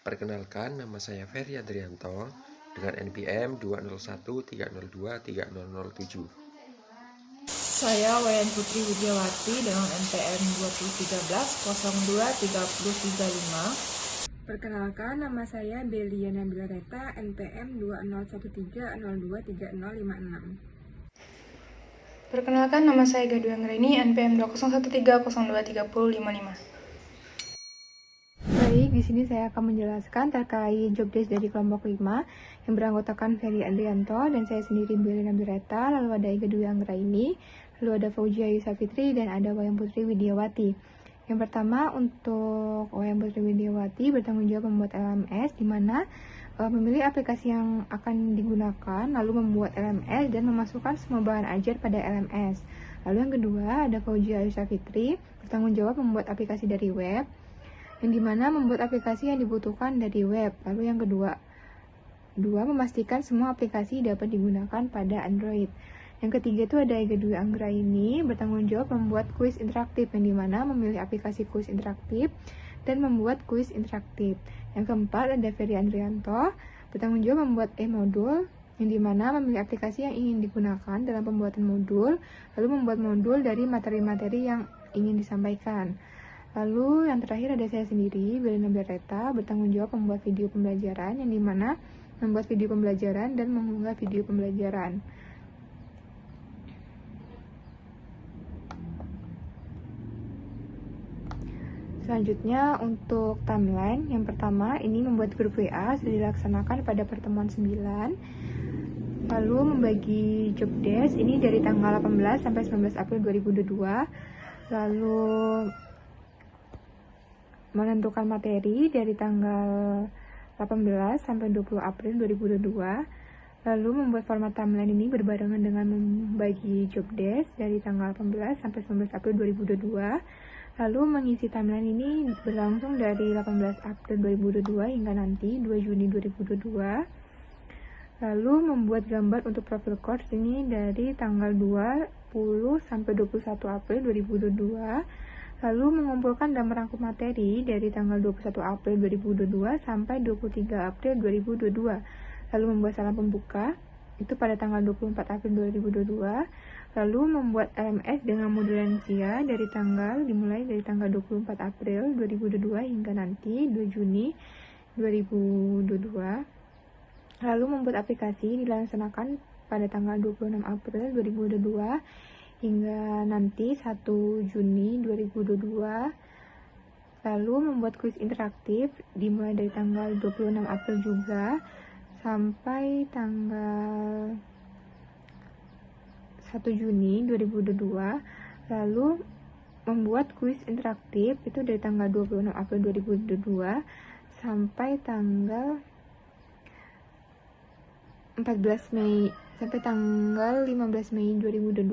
Perkenalkan, nama saya Ferry Adrianto dengan NPM 20130230007. Saya Wayan Putri Widiawati dengan NPM 2013-02-3035. Perkenalkan, nama saya Belia Nabila Reta, NPM 2013-02-3056. Perkenalkan, nama saya Gadu Anggraini, NPM 2013-02-3055. Baik, di sini saya akan menjelaskan terkait job desk dari kelompok 5 yang beranggotakan Ferry Adrianto dan saya sendiri Belia Nabila Reta, lalu ada Ega Dwi Anggraini, lalu ada Fauzia Yusa Fitri, dan ada Wayan Putri Widiawati. Yang pertama, untuk Wayan Putri Widiawati bertanggung jawab membuat LMS, di mana memilih aplikasi yang akan digunakan, lalu membuat LMS dan memasukkan semua bahan ajar pada LMS. Lalu yang kedua, ada Fauzia Yusa Fitri, bertanggung jawab membuat aplikasi dari web, yang dimana membuat aplikasi yang dibutuhkan dari web. Lalu yang kedua, memastikan semua aplikasi dapat digunakan pada Android. Yang ketiga itu ada Ega Dwi Anggraini, bertanggung jawab membuat kuis interaktif, yang dimana memilih aplikasi kuis interaktif dan membuat kuis interaktif. Yang keempat ada Ferry Adrianto, bertanggung jawab membuat e-modul, yang dimana memilih aplikasi yang ingin digunakan dalam pembuatan modul, lalu membuat modul dari materi-materi yang ingin disampaikan. Lalu yang terakhir ada saya sendiri, Belia Nabila Reta, bertanggung jawab membuat video pembelajaran, yang dimana membuat video pembelajaran dan mengunggah video pembelajaran. Selanjutnya untuk timeline, yang pertama ini membuat grup WA sudah dilaksanakan pada pertemuan 9. Lalu membagi job desk ini dari tanggal 18 sampai 19 April 2022. Lalu menentukan materi dari tanggal 18 sampai 20 April 2022. Lalu membuat format timeline ini berbarengan dengan membagi job desk dari tanggal 18 sampai 19 April 2022. Lalu mengisi timeline ini berlangsung dari 18 April 2022 hingga nanti 2 Juni 2022. Lalu membuat gambar untuk profil course ini dari tanggal 20 sampai 21 April 2022. Lalu mengumpulkan dan merangkum materi dari tanggal 21 April 2022 sampai 23 April 2022. Lalu membuat salam pembuka itu pada tanggal 24 April 2022. Lalu membuat LMS dengan modul lansia dimulai dari tanggal 24 April 2022 hingga nanti 2 Juni 2022. Lalu membuat aplikasi dilaksanakan pada tanggal 26 April 2022 hingga nanti 1 Juni 2022. Lalu membuat kuis interaktif dimulai dari tanggal 26 April juga sampai tanggal 1 Juni 2022. Lalu membuat kuis interaktif itu dari tanggal 26 April 2022 sampai tanggal 15 Mei 2022.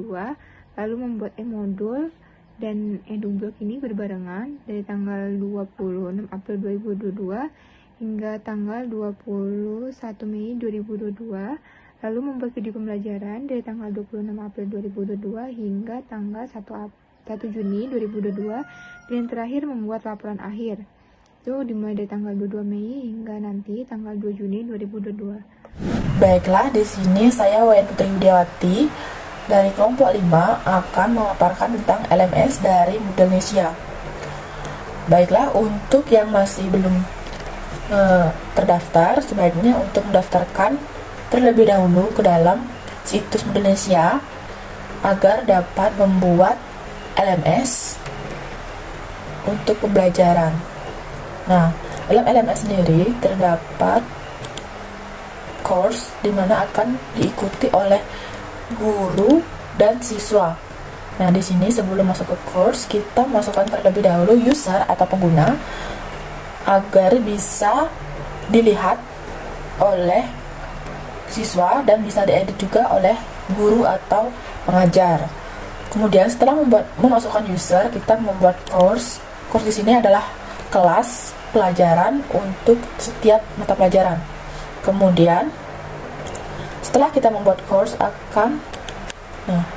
Lalu membuat e-modul dan e-dublog ini berbarengan dari tanggal 26 April 2022 hingga tanggal 21 Mei 2022. Lalu membuat video pembelajaran dari tanggal 26 April 2022 hingga tanggal 1 Juni 2022. Dan terakhir membuat laporan akhir. Itu dimulai dari tanggal 22 Mei hingga nanti tanggal 2 Juni 2022. Baiklah, di sini saya Wayan Putri Widiawati dari kelompok 5 akan memaparkan tentang LMS dari Moodlenesia. Baiklah, untuk yang masih belum terdaftar, sebaiknya untuk mendaftarkan terlebih dahulu ke dalam situs Moodlenesia agar dapat membuat LMS untuk pembelajaran. Nah, dalam LMS sendiri terdapat course di mana akan diikuti oleh guru dan siswa. Nah, di sini sebelum masuk ke course, kita masukkan terlebih dahulu user atau pengguna agar bisa dilihat oleh siswa dan bisa diedit juga oleh guru atau pengajar. Kemudian setelah memasukkan user, kita membuat course. Course di sini adalah kelas pelajaran untuk setiap mata pelajaran. Kemudian setelah kita membuat course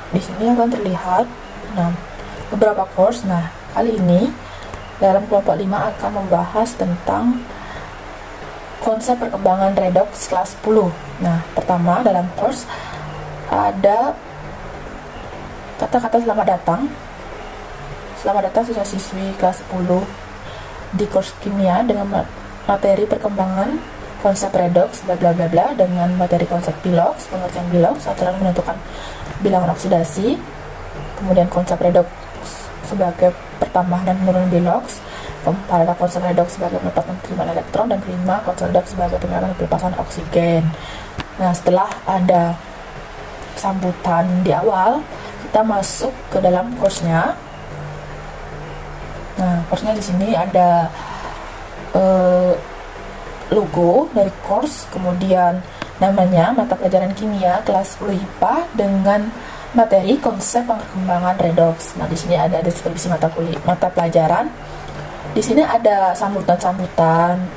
di sini akan terlihat beberapa course. Nah, kali ini dalam kelompok 5 akan membahas tentang konsep perkembangan redox kelas 10. Nah, pertama dalam course ada kata-kata selamat datang. Selamat datang siswa-siswi kelas 10 di course kimia dengan materi perkembangan konsep redox bla bla bla bla, dengan materi konsep bilox, pengertian bilox, aturan menentukan bilangan oksidasi, kemudian konsep redox sebagai pertambahan dan penurunan bilox, pada konsep redox sebagai pelepasan penerimaan elektron, dan kelima konsep redox sebagai pengangkatan dan pelepasan oksigen. Nah, setelah ada sambutan di awal, kita masuk ke dalam course-nya. Nah, course-nya di sini ada logo dari course, kemudian namanya mata pelajaran kimia kelas 10 IPA dengan materi konsep perkembangan redox. Nah, di sini ada deskripsi mata pelajaran. Di sini ada sambutan-sambutan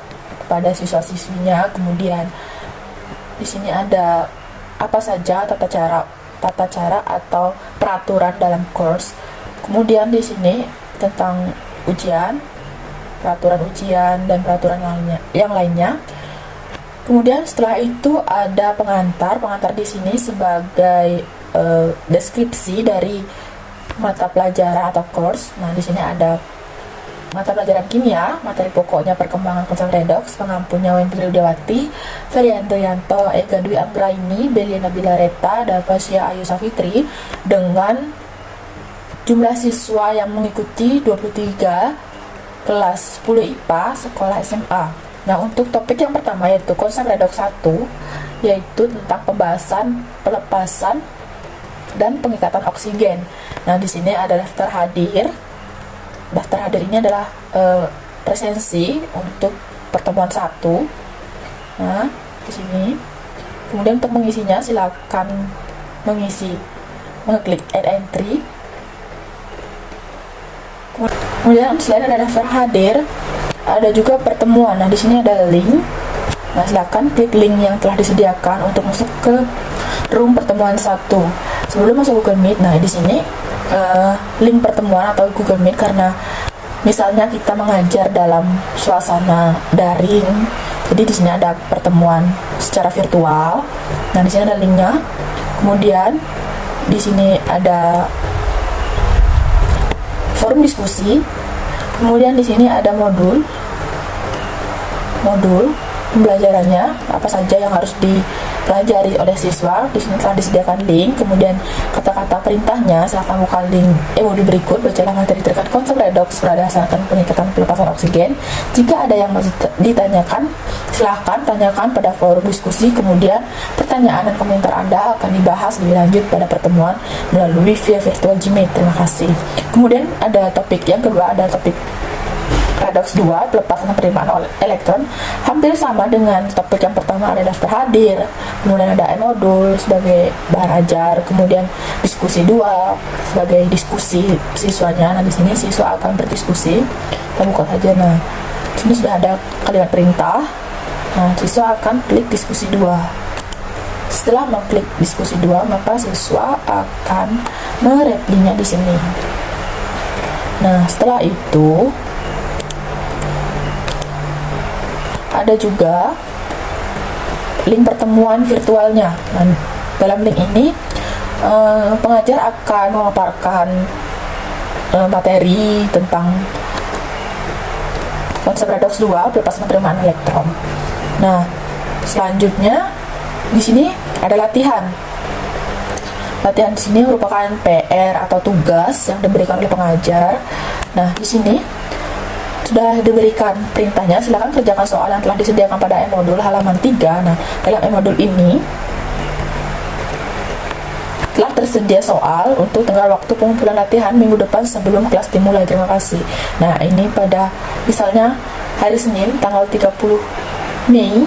kepada siswa-siswinya, kemudian di sini ada apa saja tata cara atau peraturan dalam course. Kemudian di sini tentang ujian, peraturan ujian dan peraturan yang lainnya. Kemudian setelah itu ada pengantar di sini sebagai deskripsi dari mata pelajaran atau course. Nah, di sini ada mata pelajaran kimia, materi pokoknya perkembangan konsep redox, pengampunya Wayan Putri Widiawati, Ferry Andrianto, Ega Dwi Anggraini, Belia Nabila Reta, Davasya Ayu Safitri, dengan jumlah siswa yang mengikuti 23 kelas 10 IPA sekolah SMA. Nah, untuk topik yang pertama yaitu konsep redox 1, yaitu tentang pembahasan pelepasan dan pengikatan oksigen. Nah, di sini ada daftar hadir. Daftar hadir ini adalah presensi untuk pertemuan 1. Nah, di sini. Kemudian untuk mengisinya silakan mengklik add entry. Kemudian selain ada daftar hadir, ada juga pertemuan. Nah, di sini ada link. Nah, silakan klik link yang telah disediakan untuk masuk ke room pertemuan 1. Sebelum masuk Google Meet, nah di sini link pertemuan atau Google Meet, karena misalnya kita mengajar dalam suasana daring, jadi di sini ada pertemuan secara virtual. Nah, di sini ada linknya. Kemudian di sini ada forum diskusi. Kemudian di sini ada modul pembelajarannya, apa saja yang harus dipelajari oleh siswa. Di sini telah disediakan link. Kemudian kata-kata perintahnya, silakan buka link modul berikut, bacalah materi terkait konsep redox berdasarkan pengikatan pelepasan oksigen. Jika ada yang masih ditanyakan, silahkan tanyakan pada forum diskusi. Kemudian pertanyaan dan komentar Anda akan dibahas lebih lanjut pada pertemuan melalui via virtual Gmeet. Terima kasih. Kemudian ada topik yang kedua, ada topik redox 2, pelepasan dan penerimaan elektron. Hampir sama dengan topik yang pertama, ada daftar hadir, kemudian ada modul sebagai bahan ajar, kemudian diskusi 2 sebagai diskusi siswanya. Nah, di sini siswa akan berdiskusi. Kita buka saja. Nah, di sini sudah ada kalimat perintah. Nah, siswa akan klik diskusi 2. Setelah mengklik diskusi 2, maka siswa akan mereplinya di sini. Nah, setelah itu ada juga link pertemuan virtualnya. Nah, dalam link ini pengajar akan memaparkan materi tentang konsep redox 2, pelepasan penerimaan elektron. Nah, selanjutnya di sini ada latihan. Latihan di sini merupakan PR atau tugas yang diberikan oleh pengajar. Nah, di sini sudah diberikan perintahnya, silakan kerjakan soal yang telah disediakan pada modul halaman 3. Nah, dalam modul ini telah tersedia soal untuk tenggat waktu pengumpulan latihan minggu depan sebelum kelas dimulai. Terima kasih. Nah, ini pada misalnya hari Senin tanggal 30 Mei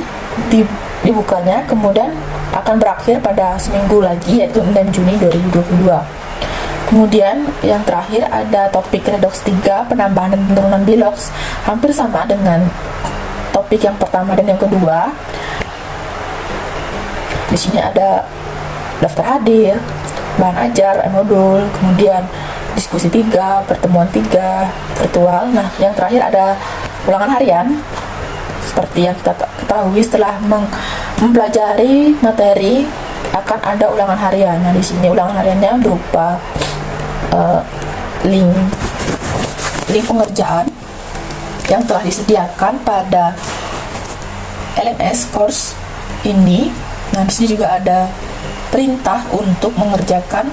dibukanya, kemudian akan berakhir pada seminggu lagi, yaitu 6 Juni 2022. Kemudian yang terakhir ada topik redox 3, penambahan dan penurunan bilox. Hampir sama dengan topik yang pertama dan yang kedua. Di sini ada daftar hadir, bahan ajar, modul, kemudian diskusi 3, pertemuan 3, virtual. Nah, yang terakhir ada ulangan harian Seperti yang kita ketahui, setelah mempelajari materi akan ada ulangan harian. Nah, di sini ulangan hariannya berupa link pengerjaan yang telah disediakan pada LMS course ini. Nah, di sini juga ada perintah untuk mengerjakan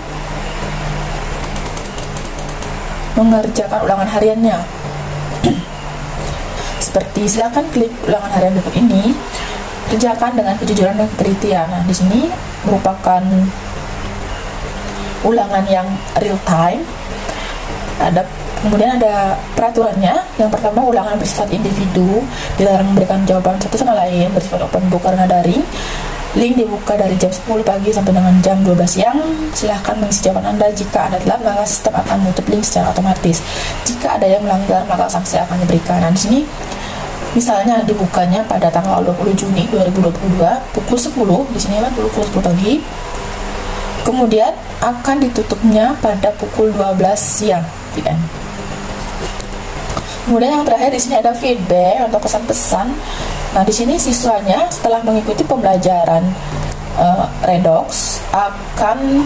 ulangan hariannya. Seperti silakan klik ulangan harian berikut ini, kerjakan dengan kejujuran dan ketelitian. Nah, di sini merupakan ulangan yang real time. Kemudian ada peraturannya. Yang pertama, ulangan bersifat individu, dilarang memberikan jawaban satu sama lain, bersifat open book karena daring. Link dibuka dari jam 10 pagi sampai dengan jam 12 siang. Silahkan mengisi jawaban Anda. Jika Anda telat, maka sistem akan menutup link secara otomatis. Jika ada yang melanggar, maka sanksi akan diberikan. Nah, di sini misalnya dibukanya pada tanggal 20 Juni 2022 pukul 10, di sini kan pukul 10 pagi. Kemudian akan ditutupnya pada pukul 12 siang PM. Kemudian yang terakhir di sini ada feedback atau kesan-pesan. Nah, di sini siswanya setelah mengikuti pembelajaran Redox akan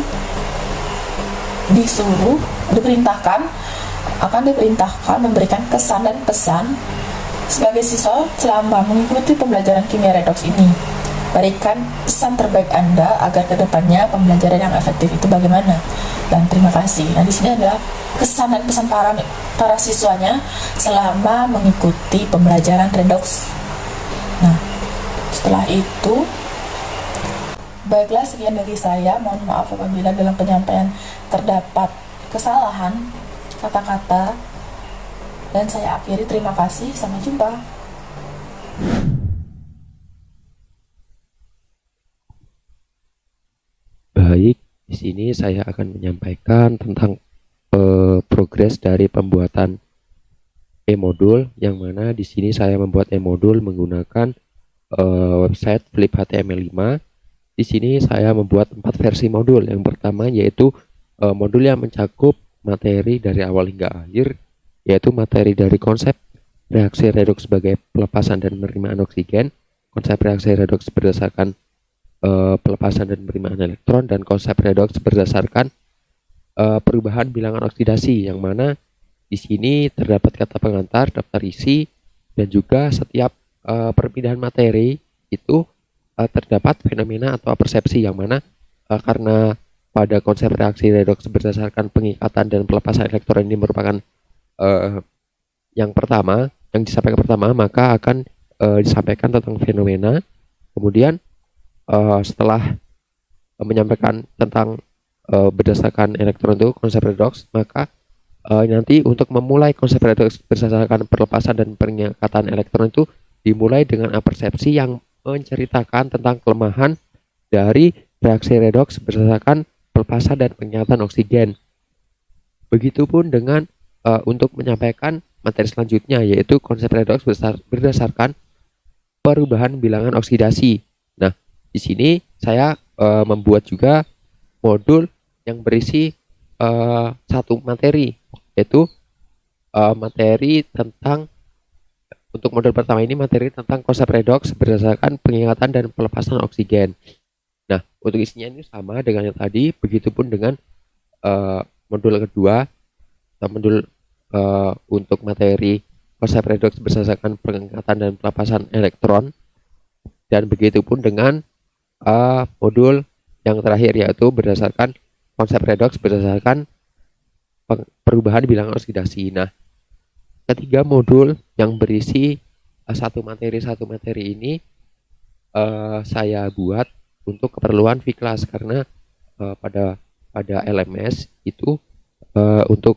diperintahkan memberikan kesan dan pesan sebagai siswa selama mengikuti pembelajaran kimia Redox ini. Berikan pesan terbaik Anda agar kedepannya pembelajaran yang efektif itu bagaimana. Dan terima kasih. Nah, di sini adalah kesan dan pesan para siswanya selama mengikuti pembelajaran Redox. Nah, setelah itu, baiklah, sekian dari saya. Mohon maaf apabila dalam penyampaian terdapat kesalahan kata-kata. Dan saya akhiri, terima kasih, sampai jumpa. Baik, di sini saya akan menyampaikan tentang progres dari pembuatan e-modul, yang mana di sini saya membuat e-modul menggunakan website Flip HTML5. Di sini saya membuat 4 versi modul. Yang pertama yaitu modul yang mencakup materi dari awal hingga akhir, yaitu materi dari konsep reaksi redoks sebagai pelepasan dan penerimaan oksigen, konsep reaksi redoks berdasarkan pelepasan dan penerimaan elektron, dan konsep redoks berdasarkan perubahan bilangan oksidasi, yang mana di sini terdapat kata pengantar, daftar isi, dan juga setiap perpindahan materi itu terdapat fenomena atau persepsi, yang mana karena pada konsep reaksi redoks berdasarkan pengikatan dan pelepasan elektron ini merupakan yang disampaikan pertama, maka akan disampaikan tentang fenomena. Kemudian setelah menyampaikan tentang berdasarkan elektron itu konsep redoks, maka nanti untuk memulai konsep redoks berdasarkan perlepasan dan pengikatan elektron itu dimulai dengan persepsi yang menceritakan tentang kelemahan dari reaksi redoks berdasarkan pelepasan dan pengikatan oksigen. Begitupun dengan untuk menyampaikan materi selanjutnya, yaitu konsep redoks berdasarkan perubahan bilangan oksidasi. Nah, di sini saya membuat juga modul yang berisi satu materi, yaitu materi tentang, untuk modul pertama ini materi tentang konsep redoks berdasarkan pengikatan dan pelepasan oksigen. Nah, untuk isinya ini sama dengan yang tadi. Begitupun dengan modul kedua atau modul untuk materi konsep redoks berdasarkan pengikatan dan pelepasan elektron, dan begitupun dengan modul yang terakhir, yaitu berdasarkan konsep redoks berdasarkan perubahan bilangan oksidasi. Nah, ketiga modul yang berisi satu materi ini saya buat untuk keperluan V-Class, karena pada LMS itu untuk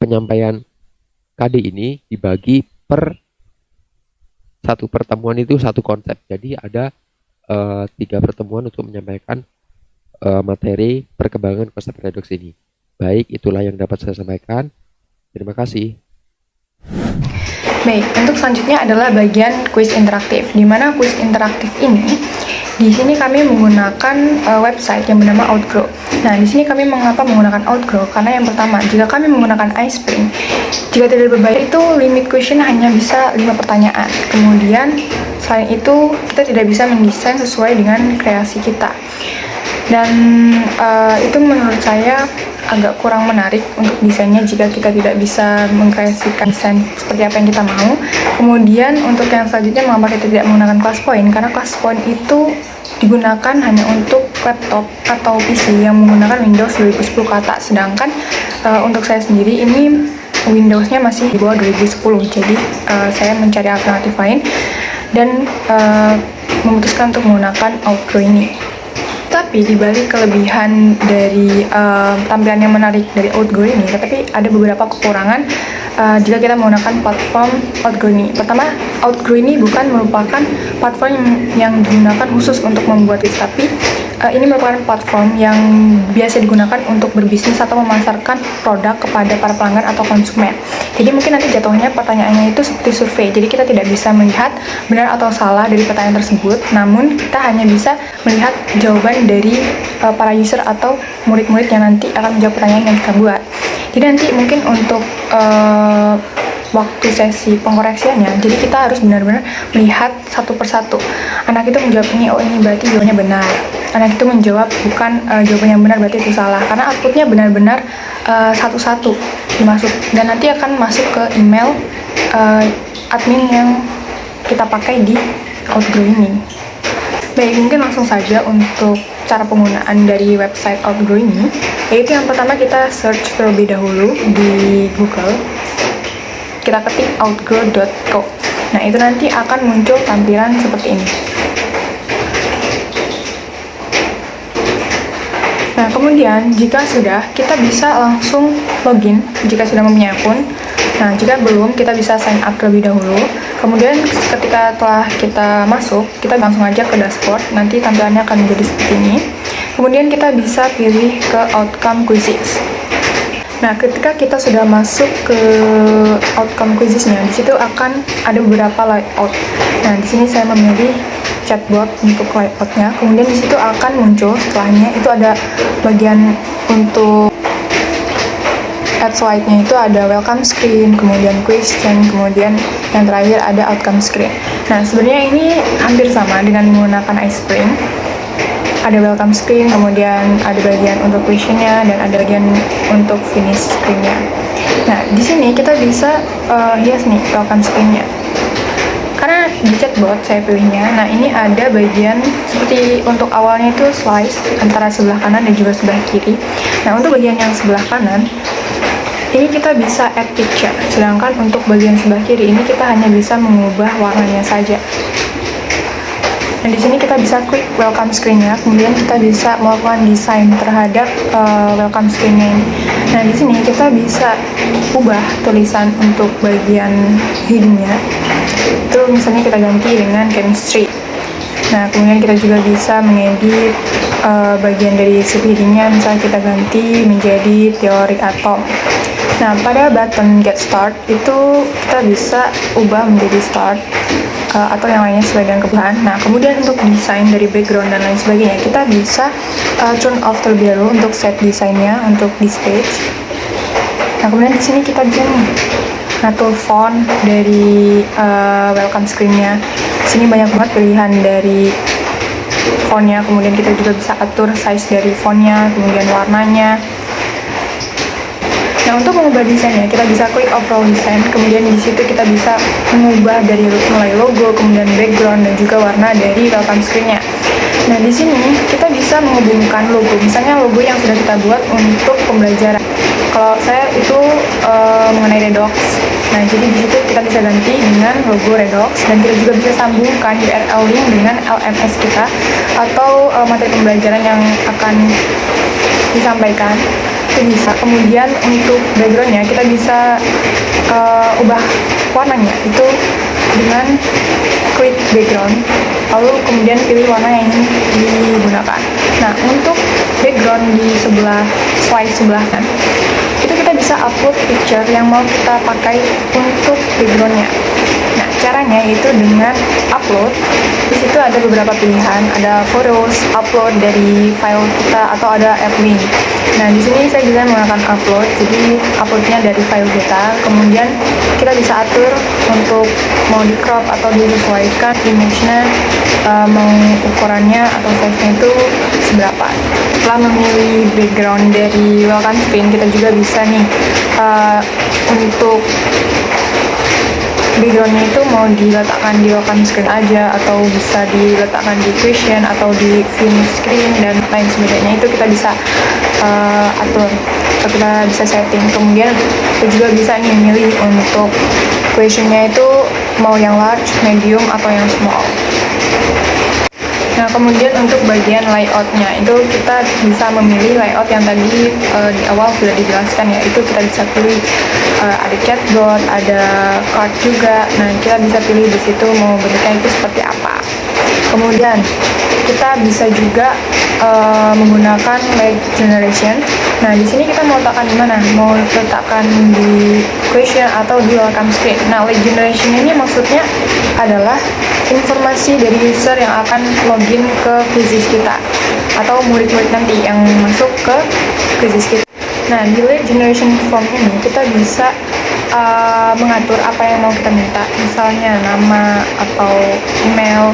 penyampaian KD ini dibagi per satu pertemuan itu satu konsep. Jadi ada 3 pertemuan untuk menyampaikan materi perkembangan konsep redoks ini. Baik, itulah yang dapat saya sampaikan. Terima kasih. Baik, untuk selanjutnya adalah bagian kuis interaktif. Di mana kuis interaktif ini, di sini kami menggunakan website yang bernama Outgrow. Nah, di sini kami mengapa menggunakan Outgrow? Karena yang pertama, jika kami menggunakan iSpring, jika tidak berbayar itu limit question hanya bisa 5 pertanyaan. Kemudian selain itu kita tidak bisa mendesain sesuai dengan kreasi kita. Dan itu menurut saya agak kurang menarik untuk desainnya jika kita tidak bisa mengkreasikan desain seperti apa yang kita mau. Kemudian untuk yang selanjutnya, mengapa kita tidak menggunakan ClassPoint? Karena ClassPoint itu digunakan hanya untuk laptop atau PC yang menggunakan Windows 2010 ke atas. Sedangkan untuk saya sendiri ini Windows-nya masih di bawah 2010. Jadi saya mencari alternatif lain dan memutuskan untuk menggunakan Outgrow ini. Tapi dibalik kelebihan dari tampilan yang menarik dari Outgrow ini, tetapi ada beberapa kekurangan jika kita menggunakan platform Outgrow ini. Pertama, Outgrow ini bukan merupakan platform yang digunakan khusus untuk membuat quiz, tapi ini merupakan platform yang biasa digunakan untuk berbisnis atau memasarkan produk kepada para pelanggan atau konsumen. Jadi mungkin nanti jatuhnya pertanyaannya itu seperti survei, jadi kita tidak bisa melihat benar atau salah dari pertanyaan tersebut, namun kita hanya bisa melihat jawaban dari para user atau murid-murid yang nanti akan menjawab pertanyaan yang kita buat. Jadi nanti mungkin untuk waktu sesi pengkoreksiannya, jadi kita harus benar-benar melihat satu persatu. Anak itu menjawab ini, oh ini berarti jawabannya benar. Anak itu menjawab bukan jawaban yang benar, berarti itu salah. Karena outputnya benar-benar satu-satu dimasuk, dan nanti akan masuk ke email admin yang kita pakai di Outgrow ini. Baik, mungkin langsung saja untuk cara penggunaan dari website Outgrow ini, yaitu yang pertama kita search terlebih dahulu di Google. Kita ketik outgrow.co. Nah, itu nanti akan muncul tampilan seperti ini. Nah, kemudian jika sudah, kita bisa langsung login jika sudah mempunyai akun. Nah, jika belum, kita bisa sign up terlebih dahulu. Kemudian ketika telah kita masuk, kita langsung aja ke dashboard. Nanti tampilannya akan menjadi seperti ini. Kemudian kita bisa pilih ke outcome quizzes. Nah, ketika kita sudah masuk ke outcome quizzesnya, di situ akan ada beberapa layout. Nah, di sini saya memilih chatbot untuk layoutnya. Kemudian di situ akan muncul setelahnya itu ada bagian untuk add slide-nya, itu ada welcome screen, kemudian question, kemudian yang terakhir ada outcome screen. Nah, sebenarnya ini hampir sama dengan menggunakan iSpring. Ada welcome screen, kemudian ada bagian untuk questionnya, dan ada bagian untuk finish screen-nya. Nah, di sini kita bisa hias nih welcome screen-nya. Karena di chatbot saya pilihnya, nah ini ada bagian seperti untuk awalnya itu slice antara sebelah kanan dan juga sebelah kiri. Nah, untuk bagian yang sebelah kanan, ini kita bisa add picture, sedangkan untuk bagian sebelah kiri ini kita hanya bisa mengubah warnanya saja. Dan di sini kita bisa klik welcome screen-nya, kemudian kita bisa melakukan desain terhadap welcome screen-nya ini. Nah, di sini kita bisa ubah tulisan untuk bagian heading-nya. Itu misalnya kita ganti dengan chemistry. Nah, kemudian kita juga bisa mengedit bagian dari subheading-nya, misalnya kita ganti menjadi teori atom. Nah, pada button get start itu kita bisa ubah menjadi start atau yang lainnya sesuai dengan kebutuhan. Nah, kemudian untuk desain dari background dan lain sebagainya, kita bisa turn off terlebih dahulu untuk set desainnya untuk this page. Nah, kemudian di sini kita bisa nih ngatur font dari welcome screen-nya. Di sini banyak banget pilihan dari fontnya, kemudian kita juga bisa atur size dari fontnya, kemudian warnanya. Nah, untuk mengubah desainnya, kita bisa klik overall design, kemudian di situ kita bisa mengubah dari mulai logo, kemudian background, dan juga warna dari welcome screen-nya. Nah, di sini kita bisa menghubungkan logo, misalnya logo yang sudah kita buat untuk pembelajaran. Kalau saya itu mengenai Redox. Nah, jadi di situ kita bisa ganti dengan logo Redox, dan kita juga bisa sambungkan URL link dengan LMS kita atau materi pembelajaran yang akan disampaikan. Itu bisa. Kemudian untuk backgroundnya kita bisa ubah warnanya itu dengan klik background, lalu kemudian pilih warna yang ingin digunakan. Nah, untuk background di sebelah slide sebelah kan, itu kita bisa upload picture yang mau kita pakai untuk backgroundnya. Nah, caranya yaitu dengan upload. Di situ ada beberapa pilihan, ada photos, upload dari file kita, atau ada add link. Nah, di sini saya bisa menggunakan upload, jadi uploadnya dari file kita. Kemudian kita bisa atur untuk mau di crop atau disesuaikan image-nya, mau ukurannya atau size-nya itu seberapa. Setelah memilih background dari welcome screen, kita juga bisa nih untuk backgroundnya itu mau diletakkan di welcome screen aja, atau bisa diletakkan di question atau di finish screen dan lain sebagainya. Itu kita bisa atur atau kita bisa setting. Kemudian kita juga bisa nih milih untuk questionnya itu mau yang large, medium, atau yang small. Nah, kemudian untuk bagian layoutnya itu kita bisa memilih layout yang tadi di awal sudah dijelaskan, yaitu kita bisa pilih ada chatbot, ada card juga. Nah, kita bisa pilih di situ mau bentuknya itu seperti apa. Kemudian kita bisa juga menggunakan lead generation. Nah, di sini kita mau letakkan di mana? Mau letakkan di question atau di welcome screen. Nah, lead generation ini maksudnya adalah informasi dari user yang akan login ke quizzes kita atau murid-murid nanti yang masuk ke quizzes kita. Nah, di lead generation form ini kita bisa mengatur apa yang mau kita minta, misalnya nama atau email.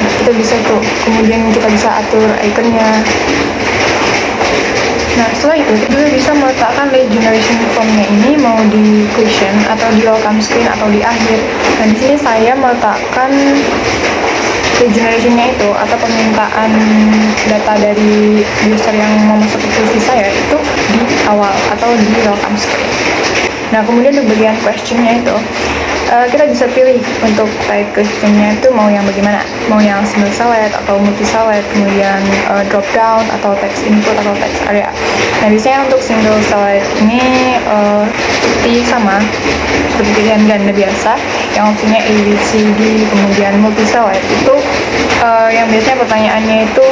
Nah, kita bisa itu. Kemudian kita bisa atur ikonnya. Nah, setelah itu kita juga bisa meletakkan lead generation formnya ini mau di question atau di welcome screen atau di akhir. Nah, di sini saya meletakkan lead generationnya itu atau permintaan data dari user yang mau masuk ke kursi saya itu di awal atau di welcome screen. Nah, kemudian untuk bagian questionnya itu kita bisa pilih untuk type questionnya itu mau yang bagaimana, mau yang single select atau multi select, kemudian drop down atau text input atau text area. Nah, biasanya untuk single select ini seperti sama seperti pilihan ganda biasa yang opsinya A, B, C, D. Kemudian multi select itu yang biasanya pertanyaannya itu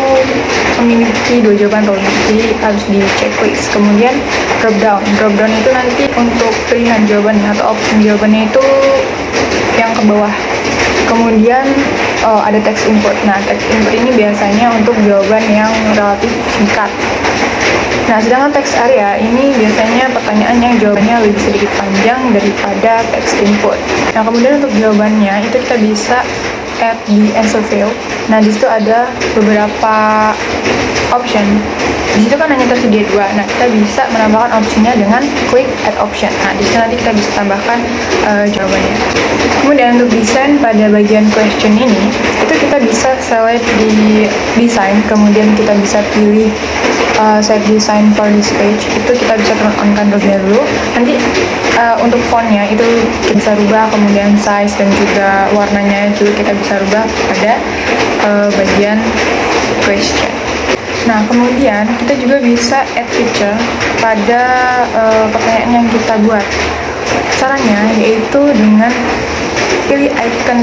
memiliki 2 jawaban atau lebih, jadi harus di checklist. Kemudian drop down itu nanti untuk pilihan jawabannya atau opsi jawabannya itu yang ke bawah. Kemudian ada text input. Nah, text input ini biasanya untuk jawaban yang relatif singkat. Nah, sedangkan text area ini biasanya pertanyaan yang jawabannya lebih sedikit panjang daripada text input. Nah, kemudian untuk jawabannya itu kita bisa add di answer field. Nah, di situ ada beberapa option. Di situ kan hanya tersedia 2. Nah, kita bisa menambahkan opsinya dengan klik add option. Nah, di situ nanti kita bisa tambahkan jawabannya. Kemudian untuk desain pada bagian question ini, itu kita bisa select di design, kemudian kita bisa pilih set design for this page. Itu kita bisa turn on kan terlebih dahulu. Nanti untuk fontnya itu kita bisa rubah, kemudian size dan juga warnanya juga kita bisa rubah pada bagian question. Nah, kemudian kita juga bisa add picture pada pertanyaan yang kita buat. Caranya yaitu dengan pilih icon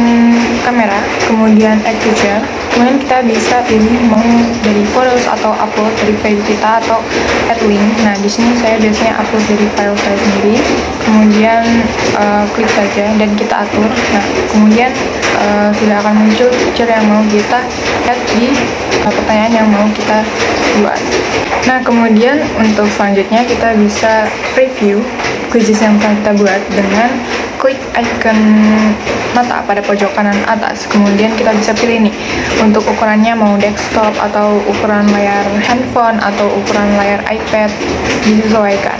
kamera, kemudian add picture. Kemudian kita bisa pilih mau dari photos atau upload dari file kita atau add link. Nah, di sini saya biasanya upload dari file saya sendiri. Kemudian klik saja dan kita atur. Nah, kemudian sudah akan muncul picture yang mau kita add di pertanyaan yang mau kita buat. Nah, kemudian untuk selanjutnya kita bisa review quizzes yang pernah kita buat dengan klik icon mata pada pojok kanan atas. Kemudian kita bisa pilih nih untuk ukurannya mau desktop atau ukuran layar handphone atau ukuran layar iPad, disesuaikan.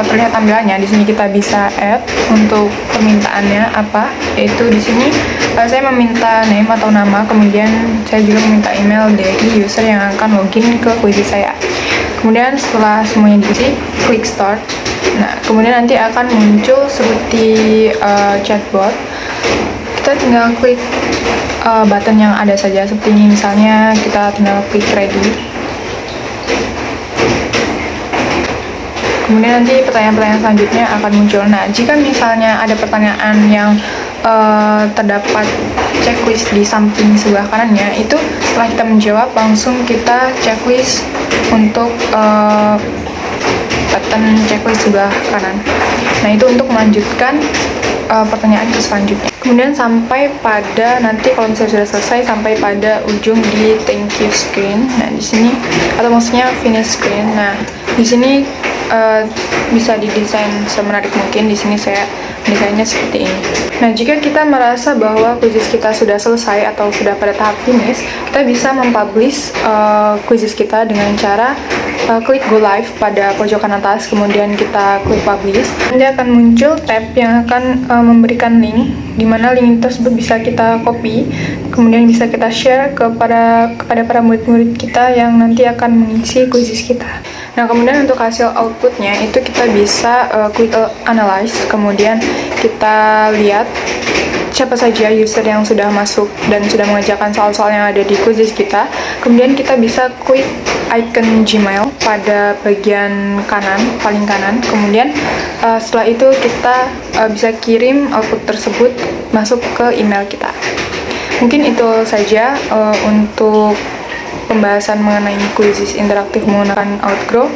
Terlihat tampilannya di sini kita bisa add untuk permintaannya apa, yaitu di sini saya meminta name atau nama, kemudian saya juga meminta email dari user yang akan login ke quiz saya. Kemudian setelah semuanya diisi, klik start. Nah, kemudian nanti akan muncul seperti chatbot. Kita tinggal klik button yang ada saja seperti ini, misalnya kita tinggal klik ready. Kemudian nanti pertanyaan-pertanyaan selanjutnya akan muncul. Nah, jika misalnya ada pertanyaan yang terdapat checklist di samping sebelah kanannya, itu setelah kita menjawab langsung kita checklist untuk button checklist sebelah kanan. Nah, itu untuk melanjutkan pertanyaan ke selanjutnya. Kemudian sampai pada nanti kalau misalnya sudah selesai sampai pada ujung di thank you screen. Nah, di sini atau maksudnya finish screen. Nah, di sini bisa didesain semenarik mungkin. Di sini saya desainnya seperti ini. Nah, jika kita merasa bahwa quizzes kita sudah selesai atau sudah pada tahap finish, kita bisa mempublish quizzes kita dengan cara klik go live pada pojokan atas, kemudian kita klik publish. Nanti akan muncul tab yang akan memberikan link, di mana link tersebut bisa kita copy, kemudian bisa kita share kepada para murid-murid kita yang nanti akan mengisi quizzes kita. Nah, kemudian untuk hasil outputnya itu kita bisa quick analyze, kemudian kita lihat siapa saja user yang sudah masuk dan sudah mengerjakan soal-soal yang ada di quizzes kita. Kemudian kita bisa klik icon Gmail pada bagian kanan, paling kanan. Kemudian setelah itu kita bisa kirim output tersebut masuk ke email kita. Mungkin itu saja untuk pembahasan mengenai quizzes interaktif menggunakan Outgrow.